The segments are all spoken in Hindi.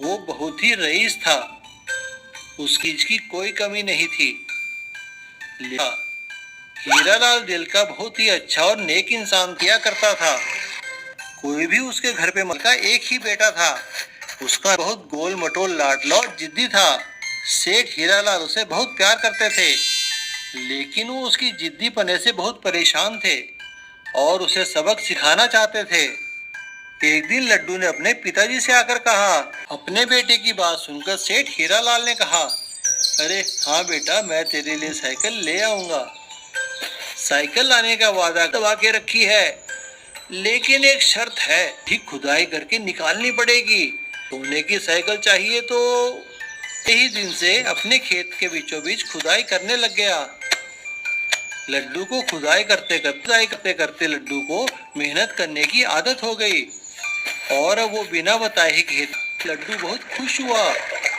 वो बहुत ही रईस था, उसकी चीज की कोई कमी नहीं थी। हीरालाल दिल का बहुत ही अच्छा और नेक इंसान किया करता था। कोई भी उसके घर पे का एक ही बेटा था। उसका बहुत गोल मटोल लाडला और जिद्दी था। सेठ हीरालाल उसे बहुत प्यार करते थे, लेकिन वो उसकी जिद्दी पने से बहुत परेशान थे और उसे सबक सिखाना चाहते थे। एक दिन लड्डू ने अपने पिताजी से आकर कहा। अपने बेटे की बात सुनकर सेठ हीरालाल ने कहा, अरे हाँ बेटा, मैं तेरे लिए साइकिल ले आऊंगा। साइकिल लाने का वादा दबा के रखी है, लेकिन एक शर्त है, ठीक खुदाई करके निकालनी पड़ेगी। सोने की साइकिल चाहिए तो यही दिन से अपने खेत के बीचों बीच खुदाई करने लग गया। लड्डू को खुदाई करते करते लड्डू को मेहनत करने की आदत हो गई और अब वो बिना बताए ही खेत। लड्डू बहुत खुश हुआ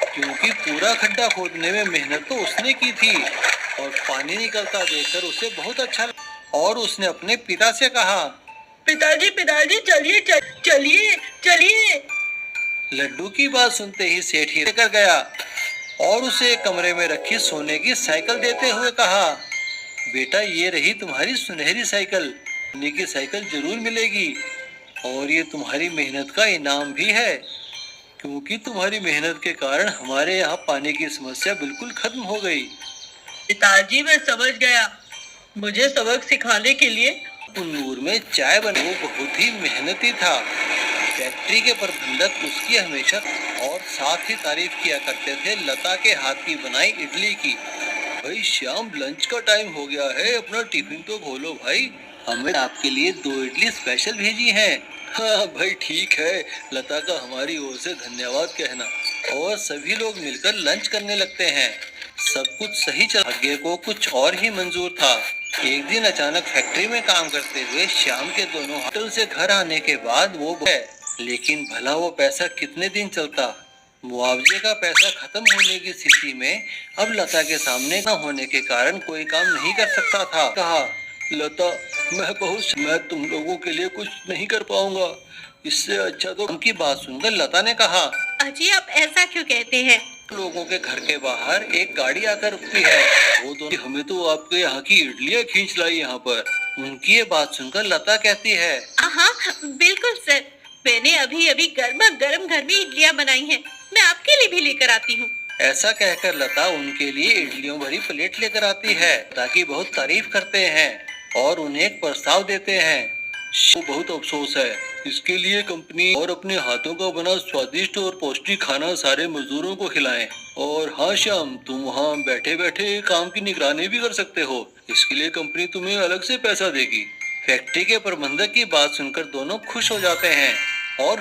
क्योंकि पूरा खड्डा खोदने में मेहनत तो उसने की थी और पानी निकलता देखकर उसे बहुत अच्छा लगा। और उसने अपने पिता से कहा, पिताजी पिताजी चलिए चलिए चलिए। लड्डू की बात सुनते ही सेठ ही लेकर गया और उसे कमरे में रखी सोने की साइकिल देते हुए कहा, बेटा ये रही तुम्हारी सुनहरी साइकिल। सोने की साइकिल जरूर मिलेगी और ये तुम्हारी मेहनत का इनाम भी है, क्योंकि तुम्हारी मेहनत के कारण हमारे यहाँ पानी की समस्या बिल्कुल खत्म हो गई। पिताजी मैं समझ गया, मुझे सबक सिखाने के लिए। कुन्नूर में चाय बने वो बहुत ही मेहनती था। फैक्ट्री के प्रबंधक उसकी हमेशा और साथ ही तारीफ किया करते थे लता के हाथ की बनाई इडली की। भाई श्याम, लंच का टाइम हो गया है, अपना टिफिन तो खोलो भाई, हमने आपके लिए 2 इडली स्पेशल भेजी हैं। हाँ भाई ठीक है, लता का हमारी ओर से धन्यवाद कहना। और सभी लोग मिलकर लंच करने लगते हैं। सब कुछ सही चल, भाग्य को कुछ और ही मंजूर था। एक दिन अचानक फैक्ट्री में काम करते हुए श्याम के दोनों होटल से घर आने के बाद वो लेकिन भला वो पैसा कितने दिन चलता। मुआवजे का पैसा खत्म होने की स्थिति में अब लता के सामने न होने के कारण कोई काम नहीं कर सकता था। कहा, लता मैं तुम लोगों के लिए कुछ नहीं कर पाऊंगा, इससे अच्छा तो। उनकी बात सुनकर लता ने कहा, अजी आप ऐसा क्यों कहते हैं? लोगों के घर के बाहर एक गाड़ी आकर रुकती है, वो दोनों हमें तो आपके यहाँ की इडलियाँ खींच लाई यहाँ पर। उनकी ये बात सुनकर लता कहती है, हाँ बिल्कुल सर, मैंने अभी अभी गर्मा गर्म घर में इडलियाँ बनाई हैं, मैं आपके लिए भी लेकर आती हूँ। ऐसा कहकर लता उनके लिए इडलियों भरी प्लेट लेकर आती है। ताकि बहुत तारीफ करते हैं और उन्हें एक प्रस्ताव देते हैं। वो बहुत अफसोस है, इसके लिए कंपनी और अपने हाथों का बना स्वादिष्ट और पौष्टिक खाना सारे मजदूरों को खिलाएं। और हाँ श्याम, तुम वहाँ बैठे बैठे काम की निगरानी भी कर सकते हो, इसके लिए कंपनी तुम्हें अलग से पैसा देगी। फैक्ट्री के प्रबंधक की बात सुनकर दोनों खुश हो जाते हैं और